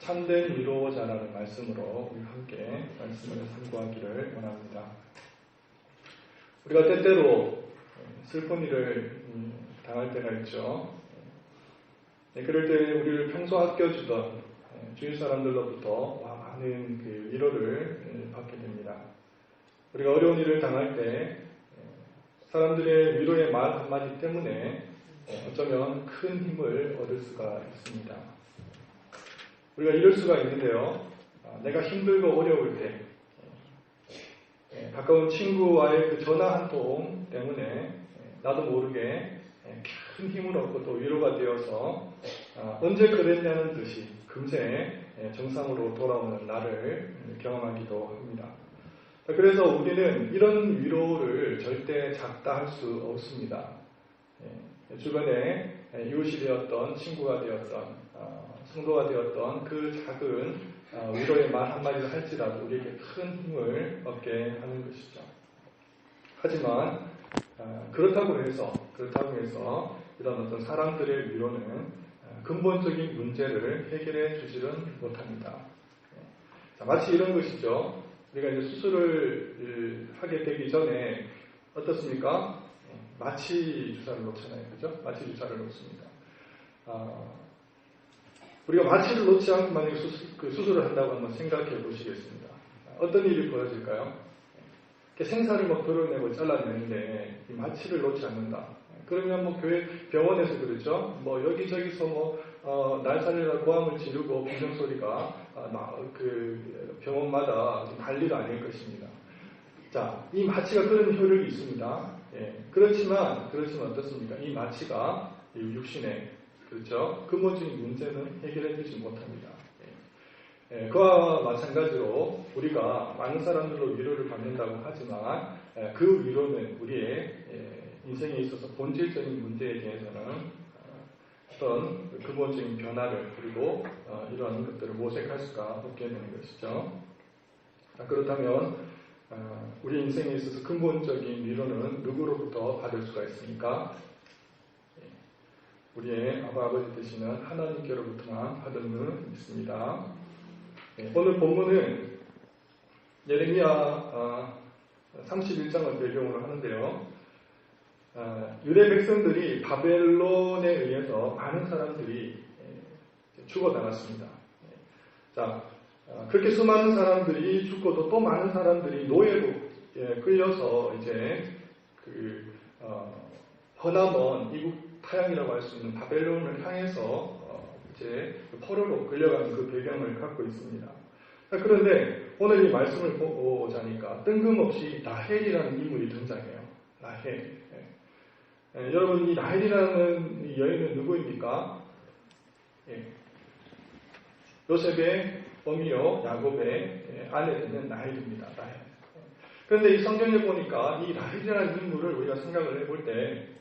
참된 위로자라는 말씀으로 우리 함께 말씀을 참고하기를 원합니다. 우리가 때때로 슬픈 일을 당할 때가 있죠. 그럴 때 우리를 평소 아껴주던 주위 사람들로부터 많은 그 위로를 받게 됩니다. 우리가 어려운 일을 당할 때 사람들의 위로의 말 한마디 때문에 어쩌면 큰 힘을 얻을 수가 있습니다. 우리가 이럴 수가 있는데요. 내가 힘들고 어려울 때 가까운 친구와의 그 전화 한 통 때문에 나도 모르게 큰 힘을 얻고 또 위로가 되어서 언제 그랬냐는 듯이 금세 정상으로 돌아오는 날을 경험하기도 합니다. 그래서 우리는 이런 위로를 절대 작다 할 수 없습니다. 주변에 이웃이 되었던, 친구가 되었던, 성도가 되었던 그 작은 위로의 말 한마디를 할지라도 우리에게 큰 힘을 얻게 하는 것이죠. 하지만 그렇다고 해서 이런 어떤 사람들의 위로는 근본적인 문제를 해결해 주지는 못합니다. 마치 이런 것이죠. 우리가 이제 수술을 하게 되기 전에 어떻습니까? 마취 주사를 놓잖아요. 그죠? 마취 주사를 놓습니다. 우리가 마취를 놓지 않고 만약에 수술을 한다고 한번 생각해 보시겠습니다. 어떤 일이 벌어질까요? 생사를 막 드러내고 잘라내는데 이 마취를 놓지 않는다. 그러면 뭐 병원에서 그렇죠. 뭐 여기저기서 날 살리라 고함을 지르고 비명소리가 그 병원마다 난리가 아닐 것입니다. 자, 이 마취가 그런 효력이 있습니다. 그렇지만 어떻습니까? 이 마취가 육신의 그렇죠. 근본적인 문제는 해결해 주지 못합니다. 그와 마찬가지로 우리가 많은 사람들로 위로를 받는다고 하지만 그 위로는 우리의 인생에 있어서 본질적인 문제에 대해서는 어떤 근본적인 변화를 그리고 이러한 것들을 모색할 수가 없게 되는 것이죠. 그렇다면 우리 인생에 있어서 근본적인 위로는 누구로부터 받을 수가 있습니까? 우리의 아버지 되시는 하나님께로부터만 받을 수는 있습니다. 오늘 본문은 예레미야 31장을 배경으로 하는데요. 유대 백성들이 바벨론에 의해서 많은 사람들이 죽어나갔습니다. 자, 그렇게 수많은 사람들이 죽고도 또 많은 사람들이 노예로 끌려서 이제 허나먼 이국 타향이라고 할 수 있는 바벨론을 향해서 이제 포로로 끌려가는 그 배경을 갖고 있습니다. 그런데 오늘 이 말씀을 보자니까 뜬금없이 라헬이라는 인물이 등장해요. 라헬. 여러분, 이 라헬이라는 이 여인은 누구입니까? 요셉의 어미요 야곱의 아내 되는 라헬입니다. 라헬. 그런데 이 성경에 보니까 이 라헬이라는 인물을 우리가 생각을 해볼 때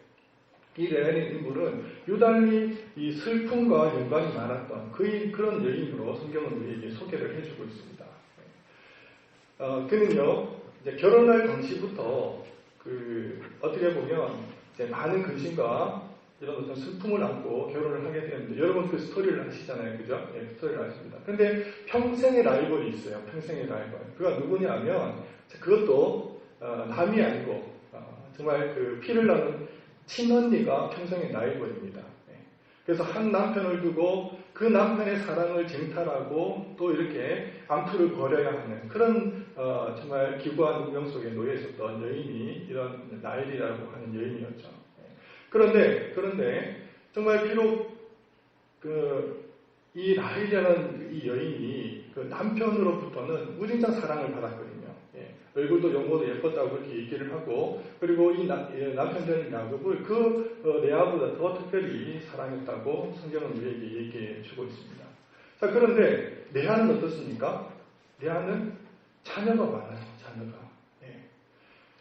이 라헬의 인물은 유달리 이 슬픔과 연관이 많았던 그런 여인으로 성경은 우리에게 소개를 해주고 있습니다. 그는요, 이제 결혼할 당시부터 어떻게 보면 이제 많은 근심과 이런 어떤 슬픔을 안고 결혼을 하게 되는데, 여러분 그 스토리를 아시잖아요, 그죠? 스토리를 아십니다. 근데 평생의 라이벌이 있어요. 평생의 라이벌. 그가 누구냐면 그것도 남이 아니고 정말 그 피를 나는 친언니가 평생의 라이벌입니다. 그래서 한 남편을 두고 그 남편의 사랑을 쟁탈하고 또 이렇게 암투를 벌여야 하는 그런 정말 기구한 운명 속에 놓여 있었던 여인이 이런 라헬이라고 하는 여인이었죠. 그런데 정말 비록 이 라헬이라는 이 여인이 그 남편으로부터는 무진장 사랑을 받았거든요. 얼굴도 용모도 예뻤다고 그렇게 얘기를 하고, 그리고 이 남편 되는 야곱을 레아보다 더 특별히 사랑했다고 성경은 우리에게 얘기해 주고 있습니다. 자, 그런데 레아는 어떻습니까? 레아는 자녀가 많아요.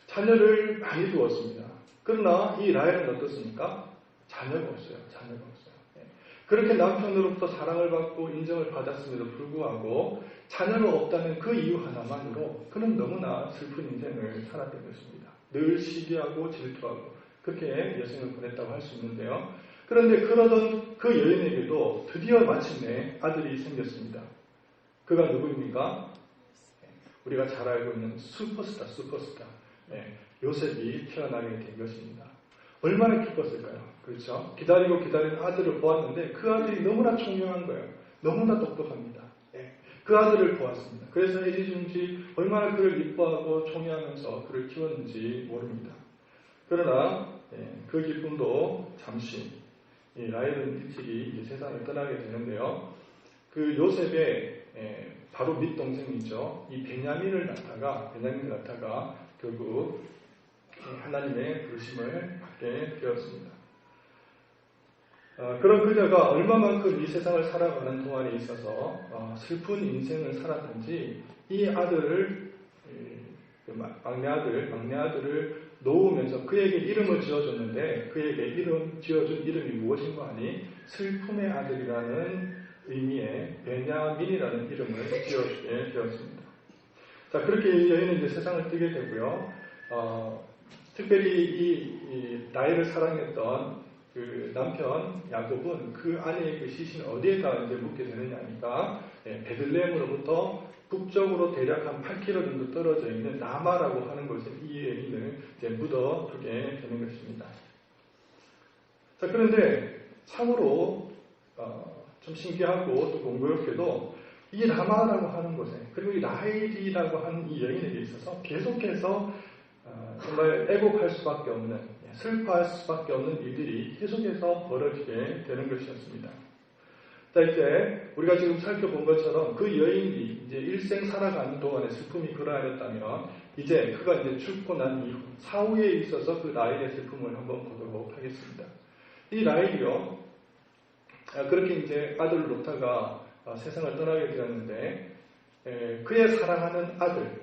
자녀를 많이 두었습니다. 그러나 이 라헬은 어떻습니까? 자녀가 없어요. 그렇게 남편으로부터 사랑을 받고 인정을 받았음에도 불구하고 자녀가 없다는 그 이유 하나만으로 그는 너무나 슬픈 인생을 살았던 것입니다. 늘 시기하고 질투하고 그렇게 여생을 보냈다고 할 수 있는데요. 그런데 그러던 그 여인에게도 드디어 마침내 아들이 생겼습니다. 그가 누구입니까? 우리가 잘 알고 있는 슈퍼스타. 요셉이 태어나게 된 것입니다. 얼마나 기뻤을까요? 그렇죠? 기다린 아들을 보았는데 그 아들이 너무나 총명한 거예요. 너무나 똑똑합니다. 그 아들을 보았습니다. 그래서 애지중지 얼마나 그를 이뻐하고 총애하면서 그를 키웠는지 모릅니다. 그러나 그 기쁨도 잠시 라헬은 일찍이 세상을 떠나게 되는데요. 그 요셉의 바로 밑동생이죠. 이 베냐민을 낳다가 결국 하나님의 부르심을 받게 되었습니다. 그런 그녀가 얼마만큼 이 세상을 살아가는 동안에 있어서 슬픈 인생을 살았는지 이 아들을 막내 아들을 놓으면서 그에게 이름을 지어줬는데 그에게 지어준 이름이 무엇인가 하니 슬픔의 아들이라는 의미의 베냐민이라는 이름을 지어주게 되었습니다. 자, 그렇게 이 여인은 이제 세상을 뜨게 되고요. 특별히 이 나이를 사랑했던 그 남편 야곱은 그 아내의 그 시신을 어디에다 이제 묻게 되느냐니까 베들레헴으로부터 북쪽으로 대략 한 8km 정도 떨어져 있는 라마라고 하는 곳에 이 여인을 이제 묻어두게 되는 것입니다. 자, 그런데 참으로 좀 신기하고 또 공교롭게도 이 라마라고 하는 곳에 그리고 이 라헬이라고 하는 이 여인에게 있어서 계속해서 정말 애곡할 수밖에 없는 슬퍼할 수밖에 없는 일들이 계속해서 벌어지게 되는 것이었습니다. 자, 이제 우리가 지금 살펴본 것처럼 그 여인이 이제 일생 살아가는 동안에 슬픔이 그러하였다면 이제 그가 이제 죽고 난 이후 사후에 있어서 그 라헬의 슬픔을 한번 보도록 하겠습니다. 이 라헬이요, 그렇게 이제 아들을 놓다가 세상을 떠나게 되었는데 그의 사랑하는 아들,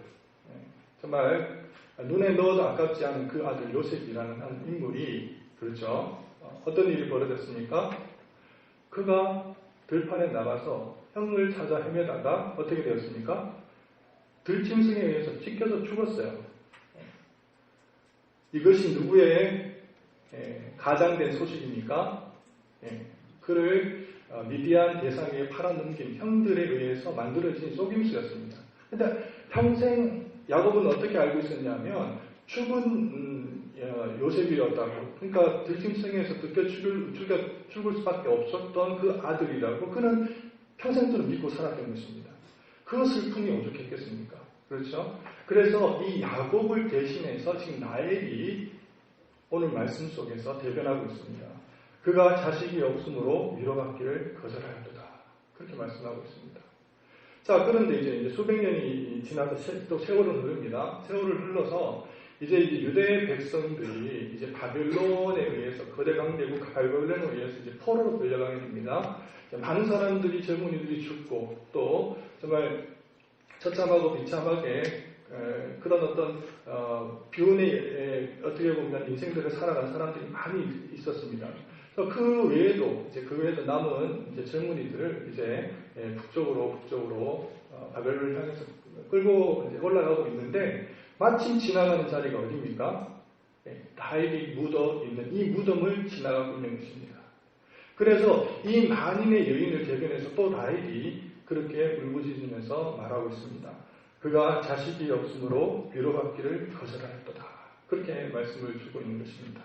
정말 눈에 넣어도 아깝지 않은 그 아들 요셉이라는 한 인물이 그렇죠. 어떤 일이 벌어졌습니까? 그가 들판에 나가서 형을 찾아 헤매다가 어떻게 되었습니까? 들짐승에 의해서 찢겨서 죽었어요. 이것이 누구의 가장된 소식입니까? 그를 미디안 대상에 팔아넘긴 형들에 의해서 만들어진 속임수였습니다. 근데 평생 야곱은 어떻게 알고 있었냐면 죽은 요셉이었다고. 그러니까 들짐승에서 뜯겨 죽을 수밖에 없었던 그 아들이라고 그는 평생도록 믿고 살았던 것입니다. 그 슬픔이 오죽했겠습니까? 그렇죠? 그래서 이 야곱을 대신해서 지금 라헬이 오늘 말씀 속에서 대변하고 있습니다. 그가 자식이 없으므로 위로받기를 거절하였도다. 그렇게 말씀하고 있습니다. 자, 그런데 이제 수백 년이 지나서 또 세월은 흐릅니다. 세월을 흘러서 이제 유대 백성들이 이제 바벨론에 의해서 거대 강대국 바벨론에 의해서 이제 포로로 끌려가게 됩니다. 많은 사람들이 젊은이들이 죽고 또 정말 처참하고 비참하게 그런 어떤 비운의 어떻게 보면 인생들을 살아간 사람들이 많이 있었습니다. 그 외에도 남은 이제 젊은이들을 이제 북쪽으로 바벨론을 향해서 끌고 이제 올라가고 있는데 마침 지나가는 자리가 어디입니까? 라헬이 묻어 있는 이 무덤을 지나가고 있는 것입니다. 그래서 이 만인의 여인을 대변해서 또 라헬이 그렇게 울부짖으면서 말하고 있습니다. 그가 자식이 없으므로 위로받기를 거절하였도다. 그렇게 말씀을 주고 있는 것입니다.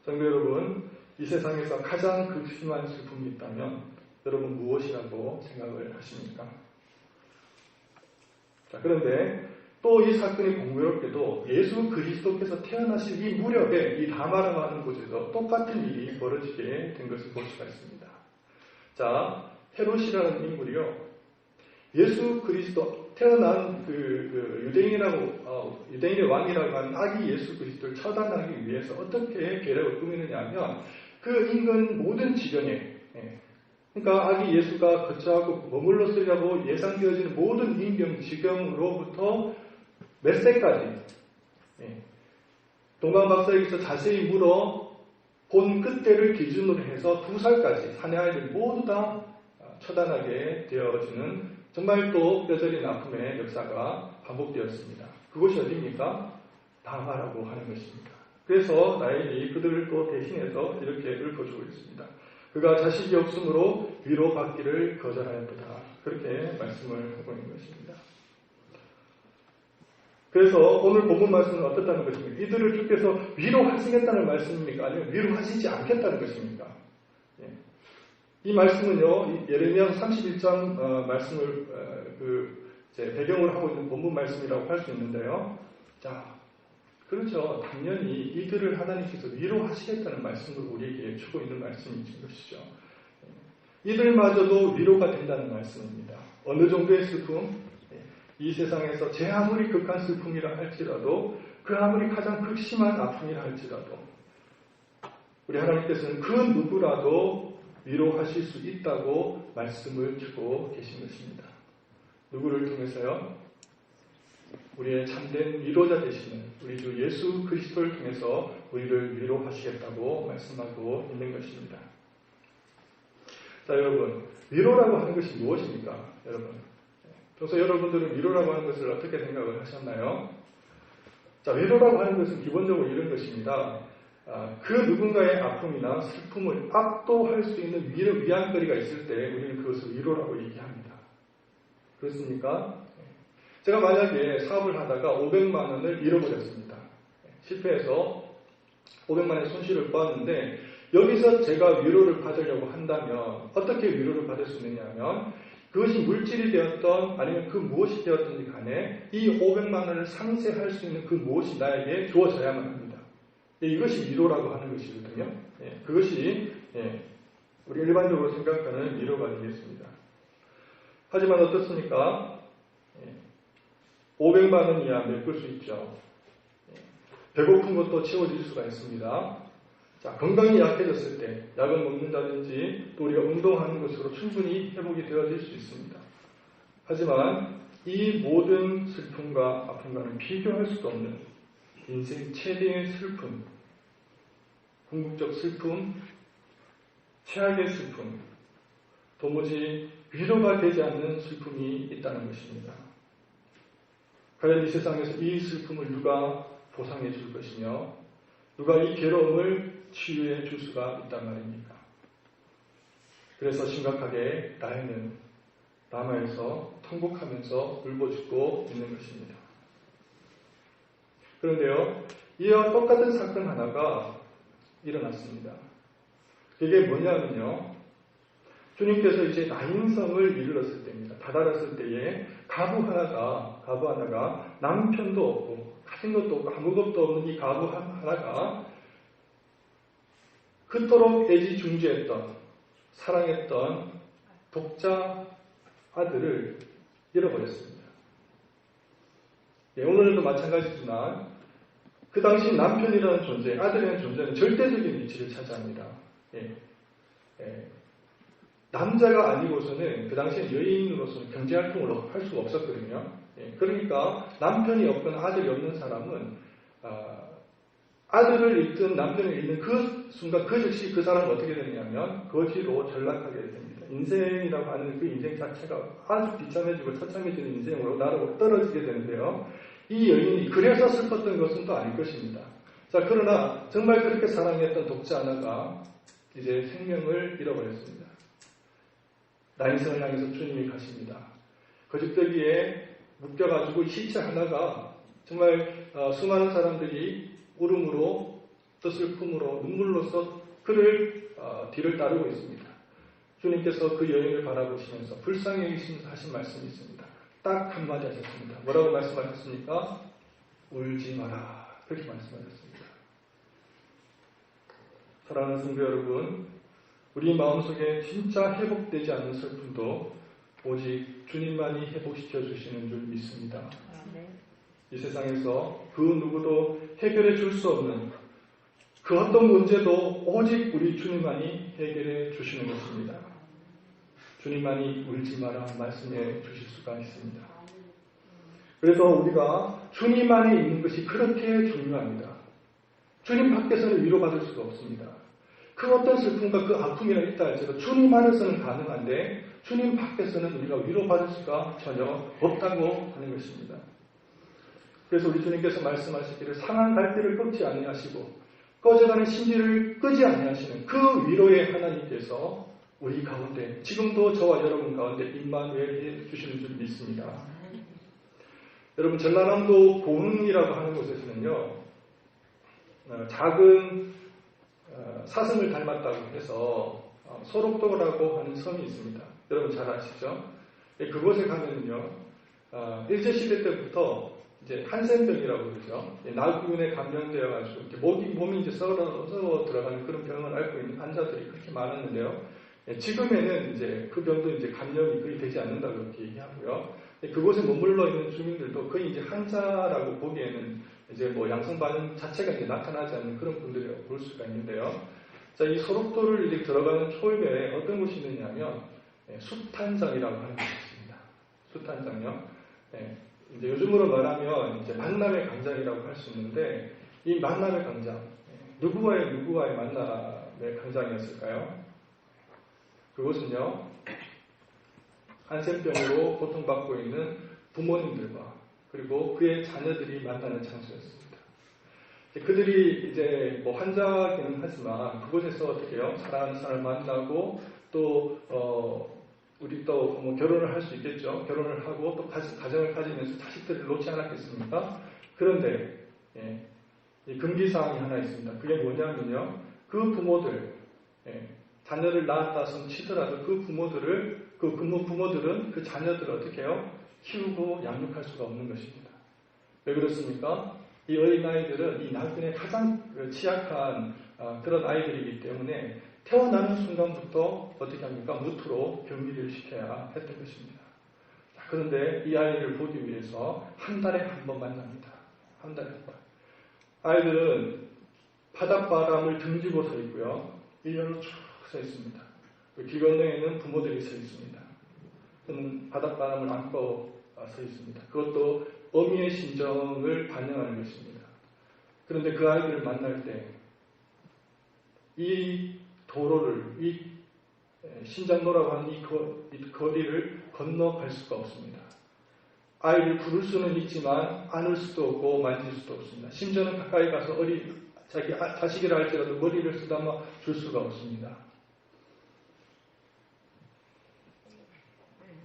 성도 여러분, 이 세상에서 가장 극심한 슬픔이 있다면 여러분 무엇이라고 생각을 하십니까? 자, 그런데 또 이 사건이 공교롭게도 예수 그리스도께서 태어나실 이 무렵에 이 라마라고 하는 곳에서 똑같은 일이 벌어지게 된 것을 볼 수가 있습니다. 자, 헤롯이라는 인물이요, 예수 그리스도 태어난 유대인의 왕이라고 하는 아기 예수 그리스도를 처단하기 위해서 어떻게 계략을 꾸미느냐 하면 그 인근 모든 지경에, 그러니까 아기 예수가 거처하고 머물렀으려고 예상되어지는 모든 인경 지경으로부터 몇 세까지, 동방박사에게서 자세히 물어 본 그때를 기준으로 해서 2살까지 사내 아이들 모두 다 처단하게 되어지는 정말 또 뼈저린 아픔의 역사가 반복되었습니다. 그것이 어디입니까? 라마라고 하는 것입니다. 그래서 나엘이 그들을 또 대신해서 이렇게 읊어주고 있습니다. 그가 자식이 없으므로 위로받기를 거절하였도다. 그렇게 말씀을 하고 있는 것입니다. 그래서 오늘 본문 말씀은 어떻다는 것입니까? 이들을 주께서 위로하시겠다는 말씀입니까? 아니면 위로하시지 않겠다는 것입니까? 이 말씀은요, 예레미야 31장 말씀을 배경으로 하고 있는 본문 말씀이라고 할 수 있는데요. 자, 그렇죠. 당연히 이들을 하나님께서 위로하시겠다는 말씀을 우리에게 주고 있는 말씀인 것이죠. 이들마저도 위로가 된다는 말씀입니다. 어느 정도의 슬픔, 이 세상에서 제 아무리 극한 슬픔이라 할지라도, 그 아무리 가장 극심한 아픔이라 할지라도, 우리 하나님께서는 그 누구라도 위로하실 수 있다고 말씀을 주고 계신 것입니다. 누구를 통해서요? 우리의 참된 위로자 되시는 우리 주 예수 그리스도를 통해서 우리를 위로하시겠다고 말씀하고 있는 것입니다. 자, 여러분, 위로라고 하는 것이 무엇입니까? 여러분, 그래서 여러분들은 위로라고 하는 것을 어떻게 생각을 하셨나요? 자, 위로라고 하는 것은 기본적으로 이런 것입니다. 그 누군가의 아픔이나 슬픔을 압도할 수 있는 위안거리가 있을 때 우리는 그것을 위로라고 얘기합니다. 그렇습니까? 제가 만약에 사업을 하다가 500만 원을 잃어버렸습니다. 실패해서 500만 원의 손실을 보았는데 여기서 제가 위로를 받으려고 한다면 어떻게 위로를 받을 수 있느냐면 그것이 물질이 되었던 아니면 그 무엇이 되었든지 간에 이 500만 원을 상쇄할 수 있는 그 무엇이 나에게 주어져야만 합니다. 이것이 위로라고 하는 것이거든요. 그것이 우리 일반적으로 생각하는 위로가 되겠습니다. 하지만 어떻습니까? 500만 원이야 메꿀 수 있죠. 배고픈 것도 채워질 수가 있습니다. 자, 건강이 약해졌을 때 약을 먹는다든지 또 우리가 운동하는 것으로 충분히 회복이 되어질 수 있습니다. 하지만 이 모든 슬픔과 아픔과는 비교할 수도 없는 인생 최대의 슬픔, 궁극적 슬픔, 최악의 슬픔, 도무지 위로가 되지 않는 슬픔이 있다는 것입니다. 과연 이 세상에서 이 슬픔을 누가 보상해 줄 것이며 누가 이 괴로움을 치유해 줄 수가 있단 말입니까? 그래서 심각하게 나에는 남아에서 통곡하면서 울부짖고 있는 것입니다. 그런데요, 이와 똑같은 사건 하나가 일어났습니다. 그게 뭐냐면요, 주님께서 이제 나인성을 이르렀을 때입니다. 다다랐을 때에 가부 하나가 남편도 없고 가진 것도 없고 아무것도 없는 이 가부 하나가 그토록 애지중지했던 사랑했던 독자 아들을 잃어버렸습니다. 오늘도 마찬가지지만 그 당시 남편이라는 존재, 아들이라는 존재는 절대적인 위치를 차지합니다. 남자가 아니고서는 그 당시에 여인으로서는 경제활동을 할 수가 없었거든요. 그러니까 남편이 없거나 아들이 없는 사람은 아들을 잃든 남편을 잃는 그 순간 그 즉시 그 사람은 어떻게 되냐면 거지로 전락하게 됩니다. 인생이라고 하는 그 인생 자체가 아주 비참해지고 처참해지는 인생으로 나로 떨어지게 되는데요. 이 여인이 그래서 슬펐던 것은 또 아닐 것입니다. 자, 그러나 정말 그렇게 사랑했던 독자 하나가 이제 생명을 잃어버렸습니다. 나인성을 향해서 주님이 가십니다. 거짓대기에 묶여가지고 시체 하나가 정말 수많은 사람들이 울음으로 또 슬픔으로 눈물로써 그를 뒤를 따르고 있습니다. 주님께서 그 여인을 바라보시면서 불쌍히 하신 말씀이 있습니다. 딱 한마디 하셨습니다. 뭐라고 말씀하셨습니까? 울지 마라. 그렇게 말씀하셨습니다. 사랑하는 성도 여러분, 우리 마음속에 진짜 회복되지 않는 슬픔도 오직 주님만이 회복시켜 주시는 줄 믿습니다. 이 세상에서 그 누구도 해결해 줄 수 없는 그 어떤 문제도 오직 우리 주님만이 해결해 주시는 것입니다. 주님만이 울지 마라 말씀해 주실 수가 있습니다. 그래서 우리가 주님 안에 있는 것이 그렇게 중요합니다. 주님 밖에서는 위로받을 수가 없습니다. 그 어떤 슬픔과 그 아픔이라 있다 할지라도 주님 안에서는 가능한데 주님 밖에서는 우리가 위로받을 수가 전혀 없다고 하는 것입니다. 그래서 우리 주님께서 말씀하시기를 상한 갈대를 꺾지 아니하시고 꺼져가는 심지를 끄지 아니하시는 그 위로의 하나님께서 우리 가운데 지금도 저와 여러분 가운데 임마누엘 해 주시는 줄 믿습니다. 여러분 전라남도 고흥이라고 하는 곳에서는요 작은 사슴을 닮았다고 해서 소록도라고 하는 섬이 있습니다. 여러분 잘 아시죠? 그곳에 가면요 일제시대 때부터 이제 한센병이라고 그러죠. 나균에 감염되어가지고 몸이 이제 썩어 들어가는 그런 병을 앓고 있는 환자들이 그렇게 많았는데요. 지금에는 이제 그 병도 이제 감염이 거의 되지 않는다고 그렇게 얘기하고요. 그곳에 머물러 있는 주민들도 거의 이제 환자라고 보기에는 이제 뭐 양성 반응 자체가 이제 나타나지 않는 그런 분들이라고 볼 수가 있는데요. 자, 이 소록도를 이제 들어가는 초입에 어떤 곳이 있느냐면 숫탄장이라고 하는 곳이 있습니다. 숫탄장요. 이제 요즘으로 말하면 이제 만남의 광장이라고 할 수 있는데 이 만남의 광장 누구와의 만남의 광장이었을까요? 그곳은요 한센병으로 고통받고 있는 부모님들과 그리고 그의 자녀들이 만나는 장소였습니다. 그들이 이제 뭐 환자기는 하지만 그곳에서 어떻게요? 사랑하는 사람을 만나고 또 우리 또 뭐 결혼을 할 수 있겠죠. 결혼을 하고 또 가정을 가지면서 자식들을 놓지 않았겠습니까? 그런데 금기사항이 하나 있습니다. 그게 뭐냐면요. 그 부모들 자녀를 낳았다 손 치더라도 그 부모들은 그 자녀들을 어떻게 해요? 키우고 양육할 수가 없는 것입니다. 왜 그렇습니까? 이 어린아이들은 이 나균에 가장 취약한 그런 아이들이기 때문에 태어나는 순간부터 어떻게 합니까? 무트로 격리를 시켜야 했던 것입니다. 자, 그런데 이 아이를 보기 위해서 한 달에 한 번 만납니다. 한 달에 한 번. 아이들은 바닷바람을 등지고 서 있고요. 일렬로 쭉 서 있습니다. 길 건너에는 부모들이 서 있습니다. 그는 바닷바람을 안고 서 있습니다. 그것도 어미의 심정을 반영하는 것입니다. 그런데 그 아이들을 만날 때 이 도로를, 이 신장로라고 하는 이 거리를 건너갈 수가 없습니다. 아이를 부를 수는 있지만 안을 수도 없고 만질 수도 없습니다. 심지어는 가까이 가서 자기 자식이라 할지라도 머리를 쓰다마 줄 수가 없습니다.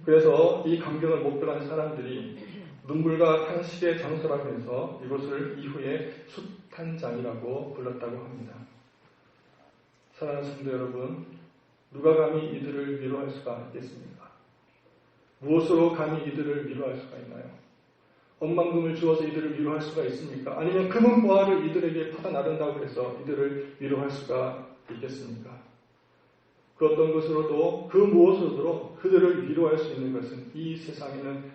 그래서 이 광경을 목격한 사람들이 눈물과 탄식의 장소라고 해서 이곳을 이후에 숫탄장이라고 불렀다고 합니다. 사랑하는 성도 여러분, 누가 감히 이들을 위로할 수가 있겠습니까? 무엇으로 감히 이들을 위로할 수가 있나요? 억만금을 주어서 이들을 위로할 수가 있습니까? 아니면 금은보화를 이들에게 퍼다 나른다고 해서 이들을 위로할 수가 있겠습니까? 그 어떤 것으로도 그 무엇으로도 그들을 위로할 수 있는 것은 이 세상에는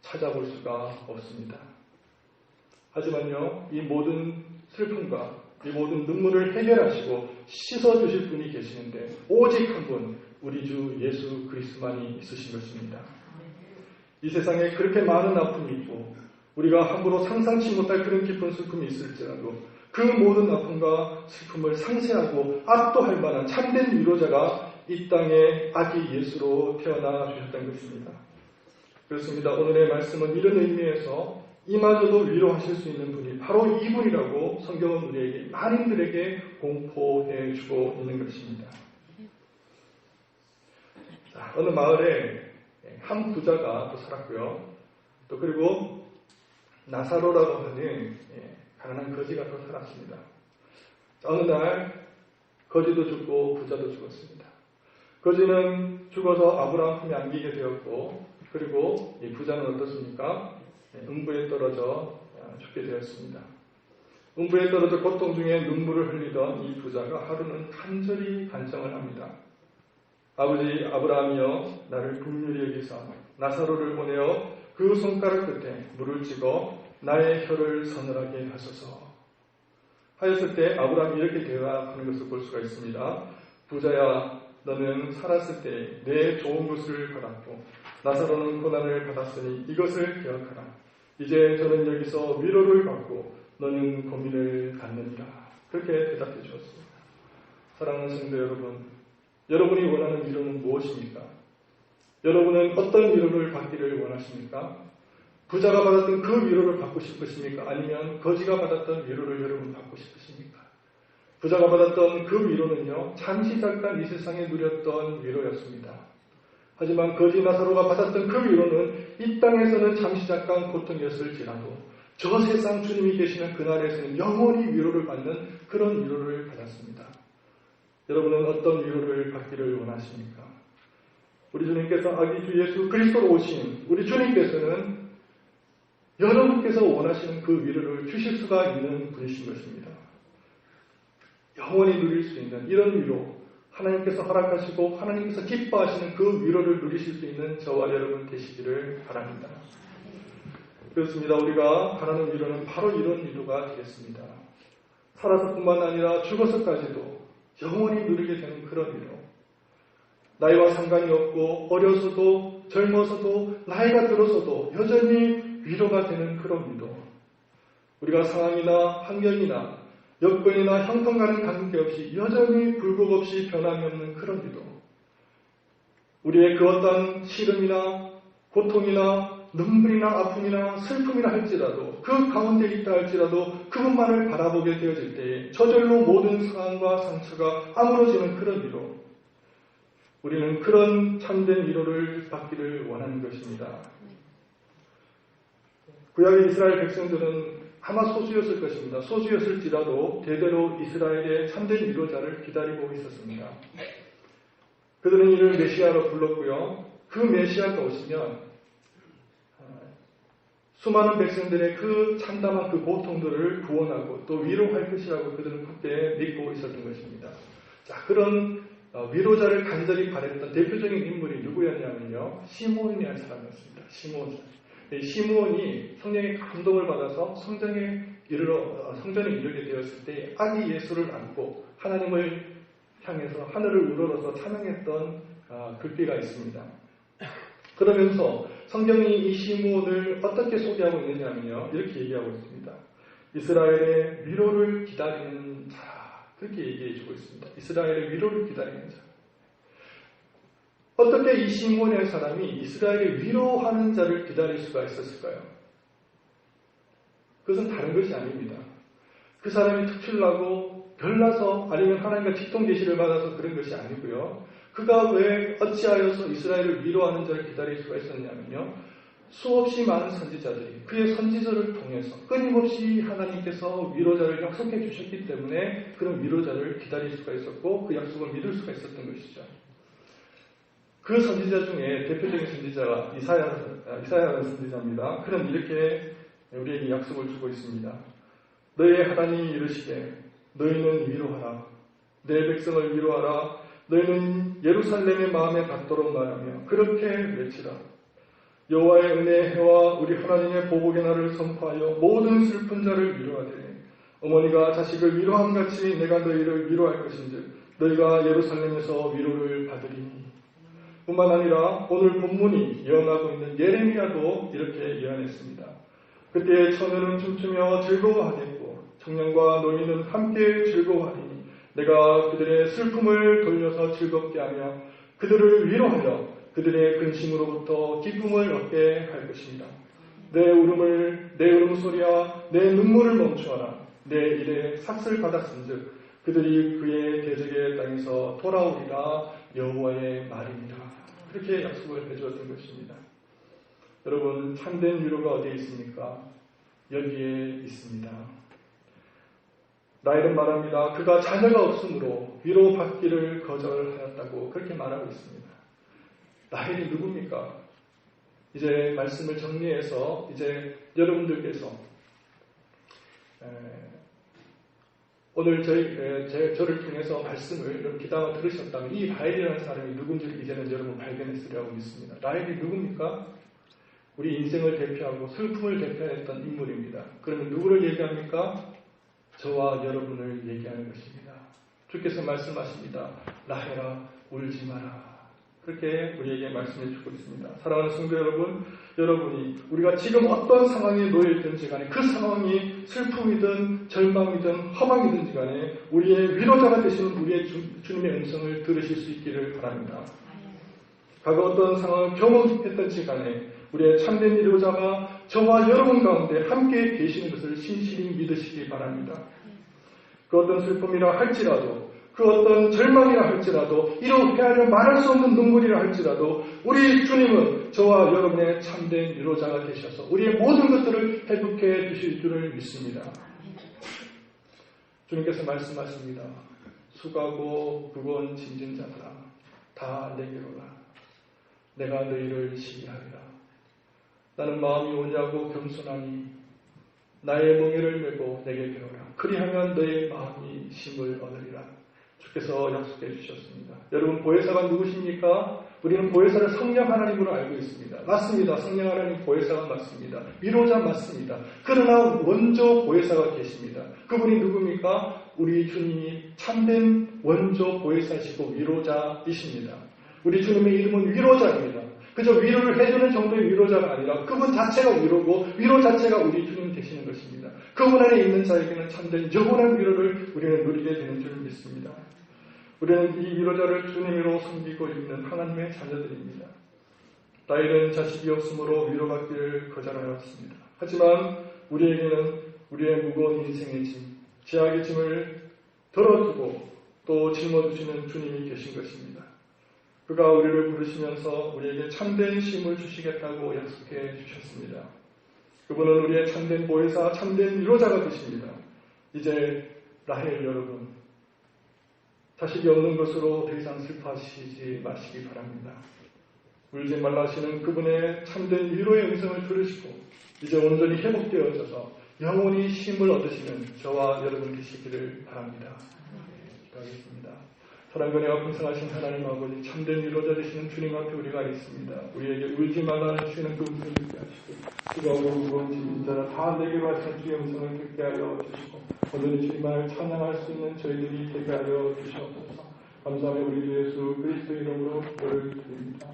찾아볼 수가 없습니다. 하지만요, 이 모든 슬픔과 이 모든 눈물을 해결하시고 씻어주실 분이 계시는데 오직 한 분, 우리 주 예수 그리스도만이 있으신 것입니다. 이 세상에 그렇게 많은 아픔이 있고 우리가 함부로 상상치 못할 그런 깊은 슬픔이 있을지라도 그 모든 아픔과 슬픔을 상쇄하고 압도할 만한 참된 위로자가 이 땅에 아기 예수로 태어나 주셨던 것입니다. 그렇습니다. 오늘의 말씀은 이런 의미에서 이마저도 위로하실 수 있는 분이 바로 이분이라고 성경은 우리에게 만인들에게 공포해 주고 있는 것입니다. 자, 어느 마을에 한 부자가 또 살았고요. 또 그리고 나사로라고 하는 가난한 거지가 또 살았습니다. 자, 어느 날 거지도 죽고 부자도 죽었습니다. 거지는 죽어서 아브라함 품에 안기게 되었고 그리고 이 부자는 어떻습니까? 음부에 떨어져 죽게 되었습니다. 음부에 떨어져 고통 중에 눈물을 흘리던 이 부자가 하루는 간절히 간청을 합니다. 아버지 아브라함이여 나를 긍휼히 여기사 나사로를 보내어 그 손가락 끝에 물을 찍어 나의 혀를 서늘하게 하소서 하였을 때 아브라함이 이렇게 대답하는 것을 볼 수가 있습니다. 부자야 너는 살았을 때 내 좋은 것을 받았고 나사로는 고난을 받았으니 이것을 기억하라. 이제 저는 여기서 위로를 받고 너는 고민을 갖느니라. 그렇게 대답해 주었습니다. 사랑하는 성도 여러분, 여러분이 원하는 위로는 무엇입니까? 여러분은 어떤 위로를 받기를 원하십니까? 부자가 받았던 그 위로를 받고 싶으십니까? 아니면 거지가 받았던 위로를 여러분 받고 싶으십니까? 부자가 받았던 그 위로는요, 잠시 잠깐 이 세상에 누렸던 위로였습니다. 하지만 거지 나사로가 받았던 그 위로는 이 땅에서는 잠시 잠깐 고통이었을지라도 저 세상 주님이 계시는 그날에서는 영원히 위로를 받는 그런 위로를 받았습니다. 여러분은 어떤 위로를 받기를 원하십니까? 우리 주님께서 아기 주 예수 그리스도로 오신 우리 주님께서는 여러분께서 원하시는 그 위로를 주실 수가 있는 분이신 것입니다. 영원히 누릴 수 있는 이런 위로, 하나님께서 허락하시고 하나님께서 기뻐하시는 그 위로를 누리실 수 있는 저와 여러분 되시기를 바랍니다. 그렇습니다. 우리가 바라는 위로는 바로 이런 위로가 되겠습니다. 살아서뿐만 아니라 죽어서까지도 영원히 누리게 되는 그런 위로. 나이와 상관이 없고 어려서도 젊어서도 나이가 들어서도 여전히 위로가 되는 그런 위로. 우리가 상황이나 환경이나 여건이나 형편과는 관계없이 여전히 굴곡 없이 변함이 없는 그런 위로. 우리의 그 어떤 시름이나 고통이나 눈물이나 아픔이나 슬픔이라 할지라도 그 가운데 있다 할지라도 그분만을 바라보게 되어질 때에 저절로 모든 상황과 상처가 아물어지는 그런 위로. 우리는 그런 참된 위로를 받기를 원하는 것입니다. 구약의 이스라엘 백성들은 아마 소수였을 것입니다. 소수였을지라도 대대로 이스라엘의 참된 위로자를 기다리고 있었습니다. 그들은 이를 메시아로 불렀고요. 그 메시아가 오시면 수많은 백성들의 그 참담한 그 고통들을 구원하고 또 위로할 것이라고 그들은 그때 믿고 있었던 것입니다. 자, 그런 위로자를 간절히 바랬던 대표적인 인물이 누구였냐면요. 시므온이라는 사람이었습니다. 시므온이 성령의 감동을 받아서 성전에 이르게 되었을 때 아기 예수를 안고 하나님을 향해서 하늘을 우러러서 찬양했던 글귀가 있습니다. 그러면서 성경이 이 시므온을 어떻게 소개하고 있느냐면요. 이렇게 얘기하고 있습니다. 이스라엘의 위로를 기다리는 자. 그렇게 얘기해주고 있습니다. 이스라엘의 위로를 기다리는 자. 어떻게 이 시므온의 사람이 이스라엘의 위로하는 자를 기다릴 수가 있었을까요? 그것은 다른 것이 아닙니다. 그 사람이 특출나고 별나서 아니면 하나님과 직통 계시를 받아서 그런 것이 아니고요. 그가 왜 어찌하여서 이스라엘을 위로하는 자를 기다릴 수가 있었냐면요. 수없이 많은 선지자들이 그의 선지자를 통해서 끊임없이 하나님께서 위로자를 약속해 주셨기 때문에 그런 위로자를 기다릴 수가 있었고 그 약속을 믿을 수가 있었던 것이죠. 그 선지자 중에 대표적인 선지자가 이사야라는 선지자입니다. 그는 이렇게 우리에게 약속을 주고 있습니다. 너희의 하나님이 이르시되 너희는 위로하라. 내 백성을 위로하라. 너희는 예루살렘의 마음에 닿도록 말하며 그렇게 외치라. 여호와의 은혜의 해와 우리 하나님의 보복의 날을 선포하여 모든 슬픈 자를 위로하되 어머니가 자식을 위로함 같이 내가 너희를 위로할 것인즉 너희가 예루살렘에서 위로를 받으리니. 뿐만 아니라 오늘 본문이 예언하고 있는 예레미야도 이렇게 예언했습니다. 그때 처녀는 춤추며 즐거워하겠고 청년과 노인은 함께 즐거워하리니 내가 그들의 슬픔을 돌려서 즐겁게 하며 그들을 위로하여 그들의 근심으로부터 기쁨을 얻게 할 것입니다. 내 울음소리야 내 눈물을 멈추어라. 내 일에 삭슬 받았은즉 그들이 그의 대적의 땅에서 돌아오리라. 여호와의 말입니다. 그렇게 약속을 해주었던 것입니다. 여러분, 참된 위로가 어디에 있습니까? 여기에 있습니다. 라헬은 말합니다. 그가 자녀가 없으므로 위로받기를 거절하였다고 그렇게 말하고 있습니다. 라헬이 누굽니까? 이제 말씀을 정리해서 이제 여러분들께서 오늘 저를 통해서 말씀을 여러분 귀담아 들으셨다면 이 라헬이라는 사람이 누군지를 이제는 여러분 발견했으리라고 믿습니다. 라헬이 누굽니까? 우리 인생을 대표하고 슬픔을 대표했던 인물입니다. 그러면 누구를 얘기합니까? 저와 여러분을 얘기하는 것입니다. 주께서 말씀하십니다. 라헬아 울지 마라. 그렇게 우리에게 말씀해 주고 있습니다. 사랑하는 성도 여러분, 여러분이 우리가 지금 어떤 상황에 놓여 있든지 간에 그 상황이 슬픔이든 절망이든 허망이든지 간에 우리의 위로자가 되시는 우리의 주님의 음성을 들으실 수 있기를 바랍니다. 과거 어떤 상황을 경험했든지 간에 우리의 참된 위로자가 저와 여러분 가운데 함께 계시는 것을 신실히 믿으시기 바랍니다. 그 어떤 슬픔이라 할지라도, 그 어떤 절망이라 할지라도, 이루 헤아려 말할 수 없는 눈물이라 할지라도 우리 주님은 저와 여러분의 참된 위로자가 되셔서 우리의 모든 것들을 회복해 주실 줄을 믿습니다. 주님께서 말씀하십니다. 수고하고 무거운 짐진 자들아 다 내게로라. 내가 너희를 지휘하리라. 나는 마음이 온유하고 겸손하니 나의 멍에를 메고 내게 배우라. 그리하면 너의 마음이 힘을 얻으리라. 주께서 약속해 주셨습니다. 여러분, 보혜사가 누구십니까? 우리는 보혜사를 성령 하나님으로 알고 있습니다. 맞습니다. 성령 하나님 보혜사가 맞습니다. 위로자 맞습니다. 그러나 원조 보혜사가 계십니다. 그분이 누굽니까? 우리 주님이 참된 원조 보혜사시고 위로자이십니다. 우리 주님의 이름은 위로자입니다. 그저 위로를 해주는 정도의 위로자가 아니라 그분 자체가 위로고 위로 자체가 우리 주님 되시는 것입니다. 그분 안에 있는 자에게는 참된 영원한 위로를 우리는 누리게 되는 줄 믿습니다. 우리는 이 위로자를 주님으로 섬기고 있는 하나님의 자녀들입니다. 나이는 자식이 없으므로 위로받기를 거절하였습니다. 하지만 우리에게는 우리의 무거운 인생의 짐, 죄악의 짐을 덜어주고 또 짊어주시는 주님이 계신 것입니다. 그가 우리를 부르시면서 우리에게 참된 쉼을 주시겠다고 약속해 주셨습니다. 그분은 우리의 참된 보혜사, 참된 위로자가 되십니다. 이제 라헬 여러분, 자식이 없는 것으로 더 이상 슬퍼하시지 마시기 바랍니다. 울지 말라 하시는 그분의 참된 위로의 음성을 들으시고 이제 온전히 회복되어져서 영원히 쉼을 얻으시는 저와 여러분 되시기를 바랍니다. 기도하겠습니다. 사랑과 풍성하신 하나님 아버지, 참된 위로자 되시는 주님 앞에 우리가 있습니다. 우리에게 울지 말라 하시는 그 음성을 듣게 하시고 수고하고 무거운 짐진 자라 다 내게로 하시는 주의 음성을 듣게 하여 주시고 오늘 주님을 찬양할 수 있는 저희들이 되게 하여 주시옵소서. 감사하며 우리 주 예수 그리스도 이름으로 기도를 드립니다.